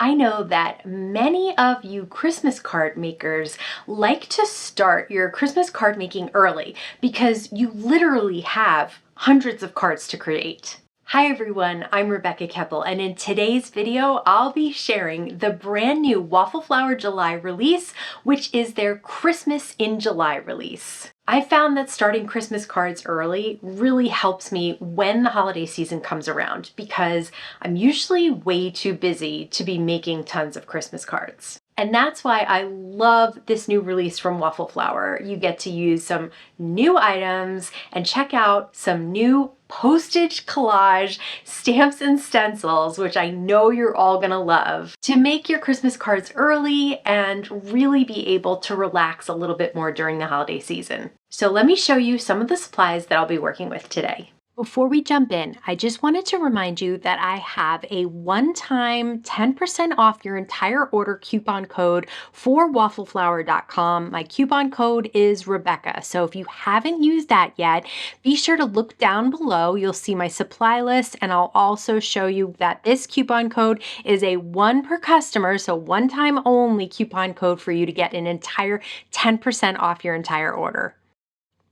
I know that many of you Christmas card makers like to start your Christmas card making early because you literally have hundreds of cards to create. Hi everyone, I'm Rebecca Keppel, and in today's video, I'll be sharing the brand new Waffle Flower July release, which is their Christmas in July release. I found that starting Christmas cards early really helps me when the holiday season comes around because I'm usually way too busy to be making tons of Christmas cards. And that's why I love this new release from Waffle Flower. You get to use some new items and check out some new Postage Collage stamps and stencils, which I know you're all gonna love, to make your Christmas cards early and really be able to relax a little bit more during the holiday season. So let me show you some of the supplies that I'll be working with today. Before we jump in, I just wanted to remind you that I have a one-time 10% off your entire order coupon code for waffleflower.com. My coupon code is Rebecca. So if you haven't used that yet, be sure to look down below. You'll see my supply list, and I'll also show you that this coupon code is a one per customer, so one time only coupon code for you to get an entire 10% off your entire order.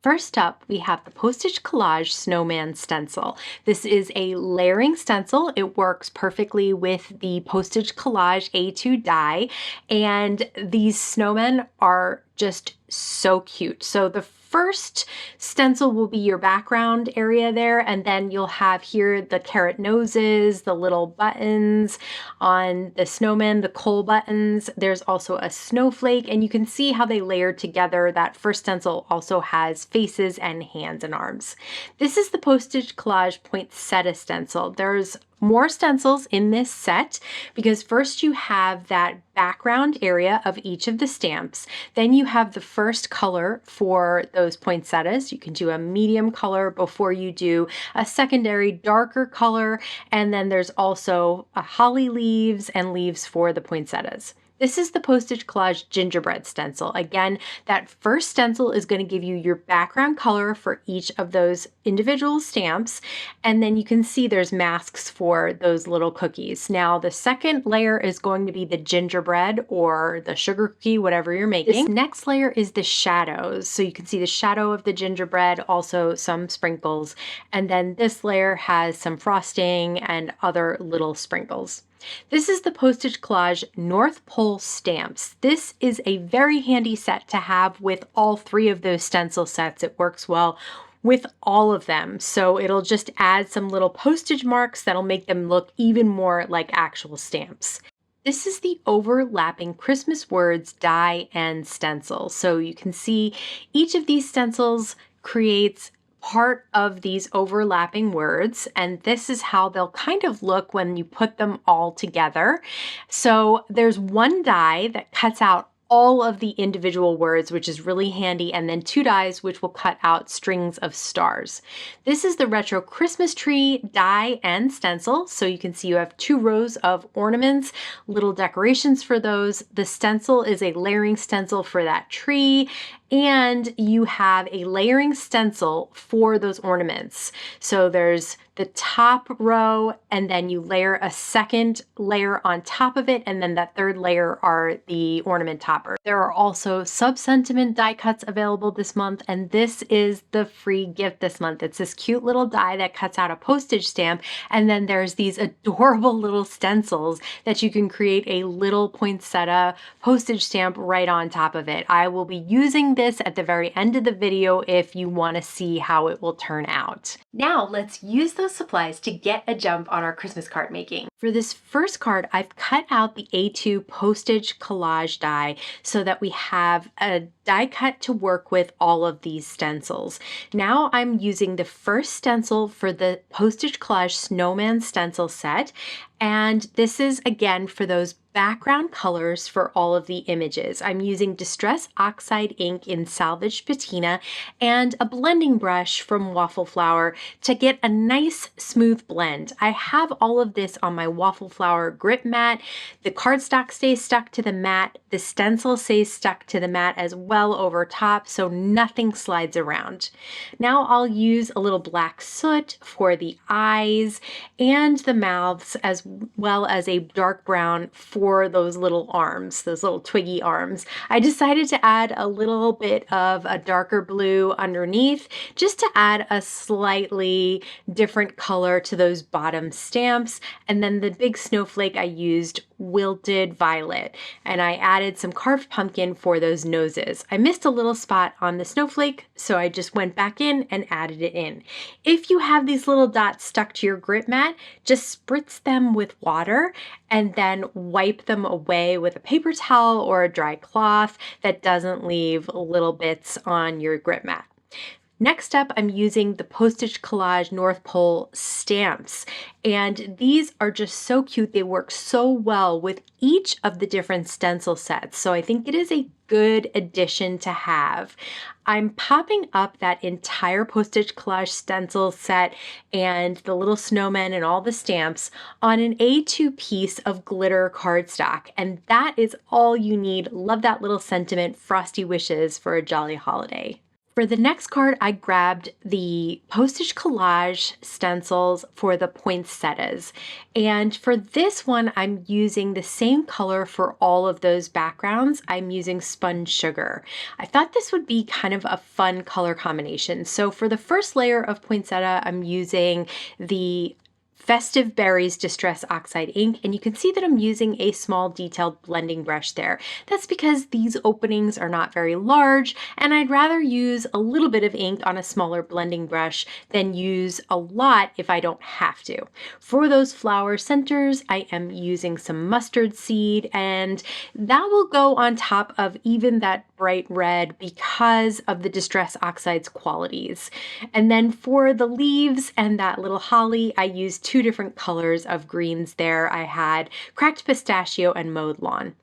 First up, we have the Postage Collage Snowman stencil. This is a layering stencil. It works perfectly with the Postage Collage A2 die, and these snowmen are just so cute. So the first stencil will be your background area there, and then you'll have here the carrot noses, the little buttons on the snowman, the coal buttons. There's also a snowflake, and you can see how they layer together. That first stencil also has faces and hands and arms. This is the Postage Collage Poinsettia stencil. There's more stencils in this set because first you have that background area of each of the stamps. Then you have the first color for those poinsettias. You can do a medium color before you do a secondary darker color. And then there's also a holly leaves and leaves for the poinsettias. This is the Postage Collage Gingerbread stencil. Again, that first stencil is going to give you your background color for each of those individual stamps, and then you can see there's masks for those little cookies. Now, the second layer is going to be the gingerbread or the sugar cookie, whatever you're making. This next layer is the shadows. So you can see the shadow of the gingerbread, also some sprinkles, and then this layer has some frosting and other little sprinkles. This is the Postage Collage North Pole stamps. This is a very handy set to have with all three of those stencil sets. It works well with all of them. So it'll just add some little postage marks that'll make them look even more like actual stamps. This is the overlapping Christmas words die and stencil. So you can see each of these stencils creates part of these overlapping words, and this is how they'll kind of look when you put them all together. So there's one die that cuts out all of the individual words, which is really handy, and then two dies which will cut out strings of stars. This is the retro Christmas tree die and stencil. So you can see you have two rows of ornaments, little decorations for those. The stencil is a layering stencil for that tree, and you have a layering stencil for those ornaments. So there's the top row, and then you layer a second layer on top of it, and then that third layer are the ornament toppers. There are also Subsentiment die cuts available this month, and this is the free gift this month. It's this cute little die that cuts out a postage stamp, and then there's these adorable little stencils that you can create a little poinsettia postage stamp right on top of it. I will be using this at the very end of the video if you want to see how it will turn out. Now let's use those supplies to get a jump on our Christmas card making. For this first card, I've cut out the A2 Postage Collage die so that we have a die cut to work with all of these stencils. Now I'm using the first stencil for the Postage Collage Snowman stencil set, and this is again for those background colors for all of the images. I'm using Distress Oxide ink in Salvaged Patina and a blending brush from Waffle Flower to get a nice smooth blend. I have all of this on my Waffle Flower grip mat. The cardstock stays stuck to the mat. The stencil stays stuck to the mat as well over top, so nothing slides around. Now I'll use a little black soot for the eyes and the mouths, as well as a dark brown for those little arms, those little twiggy arms. I decided to add a little bit of a darker blue underneath just to add a slightly different color to those bottom stamps. And then the big snowflake, I used wilted violet, and I added some carved pumpkin for those noses. I missed a little spot on the snowflake, so I just went back in and added it in. If you have these little dots stuck to your grip mat, just spritz them with water and then wipe them away with a paper towel or a dry cloth that doesn't leave little bits on your grip mat. Next up, I'm using the Postage Collage North Pole stamps, and these are just so cute. They work so well with each of the different stencil sets, so I think it is a good addition to have. I'm popping up that entire Postage Collage stencil set and the little snowman and all the stamps on an A2 piece of glitter cardstock, and that is all you need. Love that little sentiment, frosty wishes for a jolly holiday. For the next card, I grabbed the Postage Collage stencils for the poinsettias. And for this one, I'm using the same color for all of those backgrounds. I'm using spun sugar. I thought this would be kind of a fun color combination. So for the first layer of poinsettia, I'm using the Festive Berries Distress Oxide ink, and you can see that I'm using a small detailed blending brush there. That's because these openings are not very large, and I'd rather use a little bit of ink on a smaller blending brush than use a lot if I don't have to. For those flower centers, I am using some mustard seed, and that will go on top of even that bright red because of the Distress Oxide's qualities. And then for the leaves and that little holly, I used two different colors of greens there. I had cracked pistachio and mowed lawn.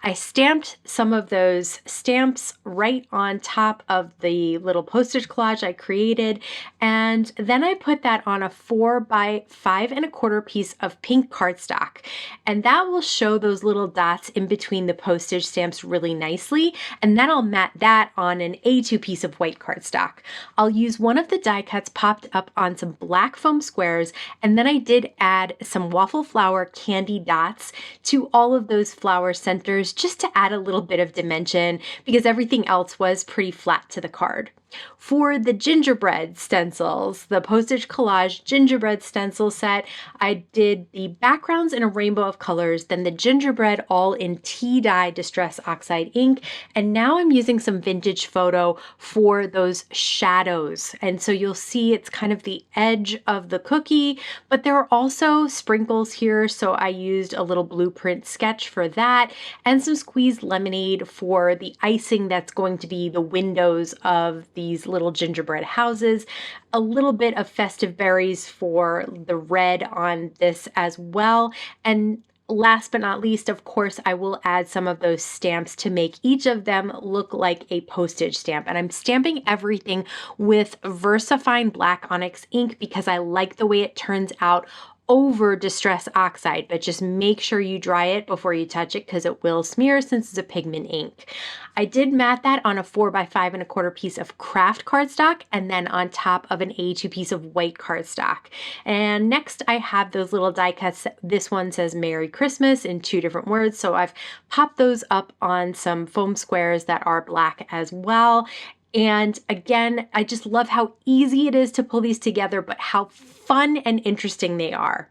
I stamped some of those stamps right on top of the little postage collage I created, and then I put that on a 4 by 5 1/4 piece of pink cardstock, and that will show those little dots in between the postage stamps really nicely, and then I'll mat that on an A2 piece of white cardstock. I'll use one of the die cuts popped up on some black foam squares, and then I did add some Waffle Flower candy dots to all of those flower centers just to add a little bit of dimension because everything else was pretty flat to the card. For the gingerbread stencils, the Postage Collage Gingerbread stencil set, I did the backgrounds in a rainbow of colors, then the gingerbread all in tea dye Distress Oxide ink, and now I'm using some vintage photo for those shadows. And so you'll see it's kind of the edge of the cookie, but there are also sprinkles here, so I used a little blueprint sketch for that, and some squeezed lemonade for the icing that's going to be the windows of these little gingerbread houses, a little bit of festive berries for the red on this as well, and last but not least, of course, I will add some of those stamps to make each of them look like a postage stamp. And I'm stamping everything with VersaFine Black Onyx ink because I like the way it turns out over Distress Oxide, but just make sure you dry it before you touch it because it will smear since it's a pigment ink. I did mat that on a 4 by 5 1/4 piece of craft cardstock and then on top of an A2 piece of white cardstock. And next I have those little die cuts. This one says Merry Christmas in 2 different words, so I've popped those up on some foam squares that are black as well. And again, I just love how easy it is to pull these together, but how fun and interesting they are.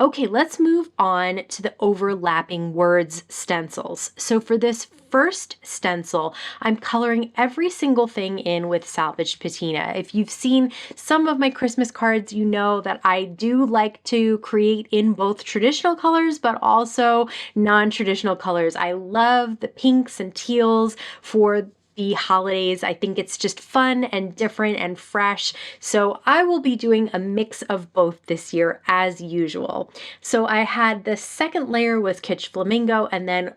Okay, let's move on to the overlapping words stencils. So for this first stencil, I'm coloring every single thing in with salvaged patina. If you've seen some of my Christmas cards, you know that I do like to create in both traditional colors, but also non-traditional colors. I love the pinks and teals for the holidays. I think it's just fun and different and fresh. So I will be doing a mix of both this year as usual. So I had the second layer with Kitsch Flamingo and then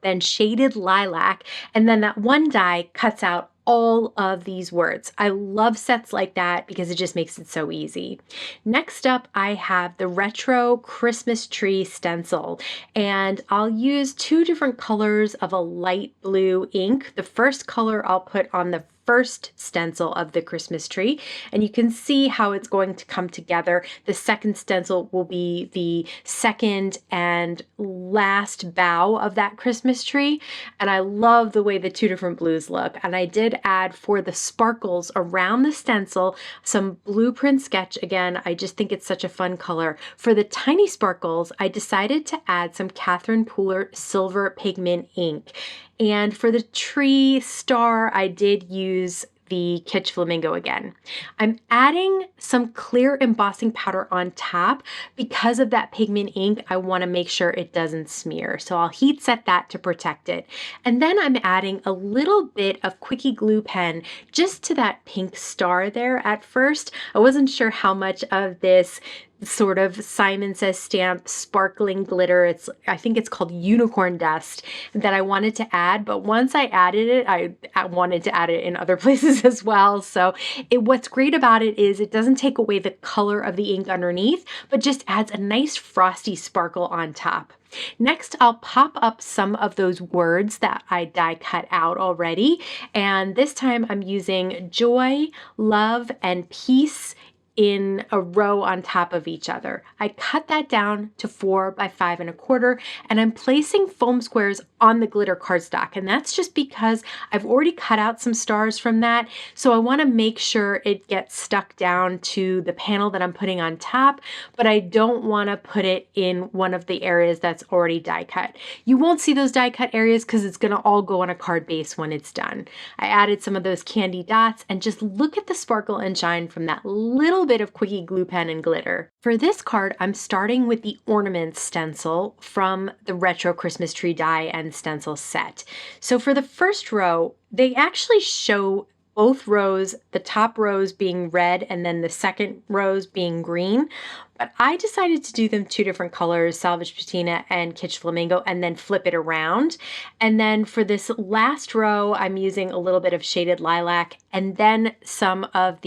then shaded lilac. And then that one die cuts out all of these words. I love sets like that because it just makes it so easy. Next up, I have the Retro Christmas Tree Stencil, and I'll use two different colors of a light blue ink. The first color I'll put on the first stencil of the Christmas tree, and you can see how it's going to come together. The second stencil will be the second and last bough of that Christmas tree, and I love the way the two different blues look. And I did add, for the sparkles around the stencil, some blueprint sketch. Again, I just think it's such a fun color. For the tiny sparkles, I decided to add some Catherine Pooler silver pigment ink. And for the tree star, I did use the Kitsch Flamingo again. I'm adding some clear embossing powder on top. Because of that pigment ink, I want to make sure it doesn't smear. So I'll heat set that to protect it. And then I'm adding a little bit of Quickie Glue Pen just to that pink star there at first. I wasn't sure how much of this sort of Simon Says stamp sparkling glitter, I think it's called unicorn dust, that I wanted to add, but once I added it, I wanted to add it in other places as well. So what's great about it is it doesn't take away the color of the ink underneath, but just adds a nice frosty sparkle on top. Next, I'll pop up some of those words that I die cut out already, and this time I'm using joy, love, and peace in a row on top of each other. I cut that down to 4 by 5 1/4, and I'm placing foam squares on the glitter cardstock. And that's just because I've already cut out some stars from that. So I want to make sure it gets stuck down to the panel that I'm putting on top, but I don't want to put it in one of the areas that's already die cut. You won't see those die cut areas because it's going to all go on a card base when it's done. I added some of those candy dots, and just look at the sparkle and shine from that little bit of Quickie Glue Pen and glitter. For this card, I'm starting with the ornament stencil from the Retro Christmas Tree Die and Stencil set. So for the first row, they actually show both rows, the top rows being red and then the second rows being green. But I decided to do them two different colors, Salvage Patina and Kitsch Flamingo, and then flip it around. And then for this last row, I'm using a little bit of shaded lilac and then some of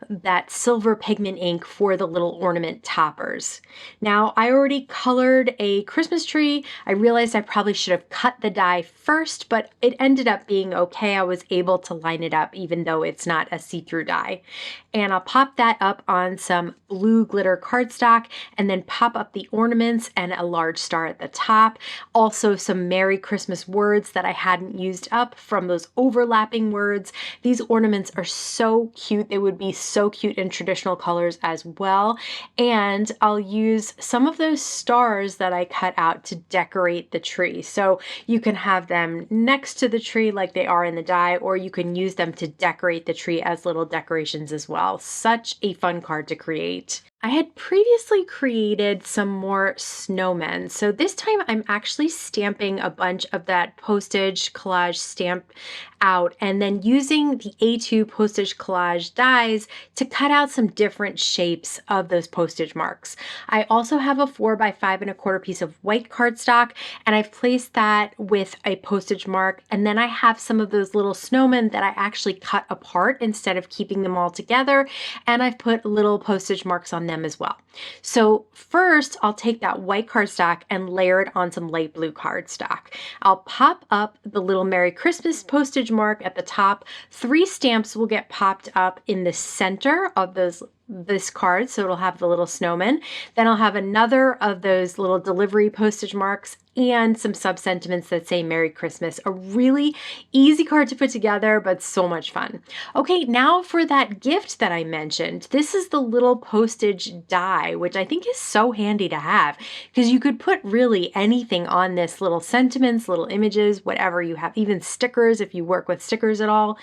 that silver pigment ink for the little ornament toppers. Now, I already colored a Christmas tree. I realized I probably should have cut the die first, but it ended up being okay. I was able to line it up even though it's not a see-through die. And I'll pop that up on some blue glitter cardstock and then pop up the ornaments and a large star at the top. Also some Merry Christmas words that I hadn't used up from those overlapping words. These ornaments are so cute. They would be so cute in traditional colors as well. And I'll use some of those stars that I cut out to decorate the tree. So you can have them next to the tree like they are in the die, or you can use them to decorate the tree as little decorations as well. Such a fun card to create. I had previously created some more snowmen, so this time I'm actually stamping a bunch of that Postage Collage stamp out and then using the A2 Postage Collage dies to cut out some different shapes of those postage marks. I also have a 4 by 5 1/4 piece of white cardstock, and I've placed that with a postage mark, and then I have some of those little snowmen that I actually cut apart instead of keeping them all together, and I've put little postage marks on them as well. So first, I'll take that white cardstock and layer it on some light blue cardstock. I'll pop up the little Merry Christmas postage mark at the top. 3 stamps will get popped up in the center of this card, so it'll have the little snowman. Then I'll have another of those little delivery postage marks and some sub-sentiments that say Merry Christmas. A really easy card to put together, but so much fun. Okay, now for that gift that I mentioned. This is the little postage die, which I think is so handy to have because you could put really anything on this, little sentiments, little images, whatever you have, even stickers if you work with stickers at all.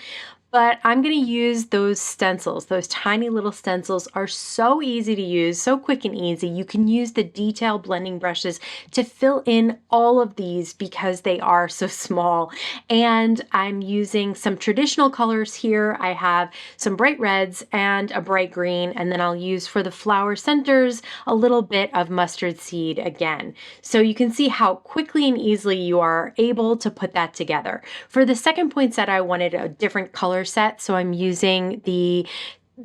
But I'm going to use those stencils. Those tiny little stencils are so easy to use, so quick and easy. You can use the detail blending brushes to fill in all of these because they are so small. And I'm using some traditional colors here. I have some bright reds and a bright green, and then I'll use for the flower centers a little bit of mustard seed again. So you can see how quickly and easily you are able to put that together. For the second poinsettia, I wanted a different color set, so I'm using the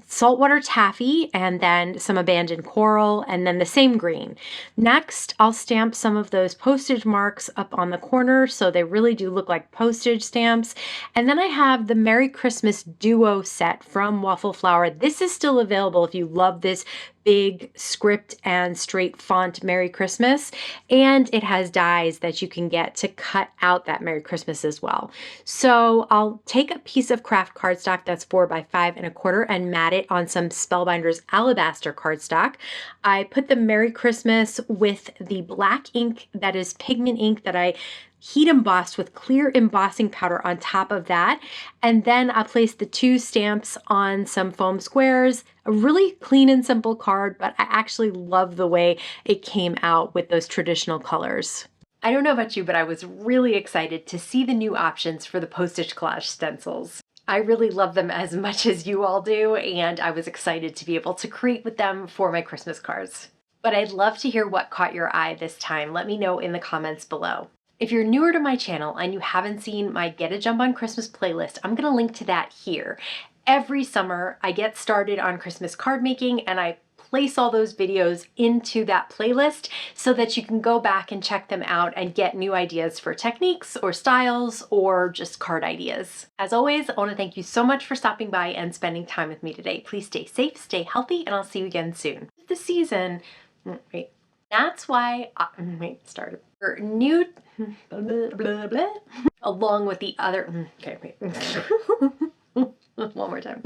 saltwater taffy and then some abandoned coral and then the same green. Next, I'll stamp some of those postage marks up on the corner so they really do look like postage stamps. And then I have the Merry Christmas Duo set from Waffle Flower. This is still available if you love this big script and straight font Merry Christmas, and it has dies that you can get to cut out that Merry Christmas as well. So I'll take a piece of craft cardstock that's 4 by 5 1/4 and mat it on some Spellbinders alabaster cardstock. I put the Merry Christmas with the black ink that is pigment ink that I heat embossed with clear embossing powder on top of that. And then I'll place the 2 stamps on some foam squares. A really clean and simple card, but I actually love the way it came out with those traditional colors. I don't know about you, but I was really excited to see the new options for the Postage Collage stencils. I really love them as much as you all do, and I was excited to be able to create with them for my Christmas cards. But I'd love to hear what caught your eye this time. Let me know in the comments below. If you're newer to my channel and you haven't seen my Get a Jump on Christmas playlist, I'm gonna link to that here. Every summer, I get started on Christmas card making and I place all those videos into that playlist so that you can go back and check them out and get new ideas for techniques or styles or just card ideas. As always, I want to thank you so much for stopping by and spending time with me today. Please stay safe, stay healthy, and I'll see you again soon. The season, wait. That's why, started. New, blah, blah, blah, blah, along with the other, okay, wait. One more time.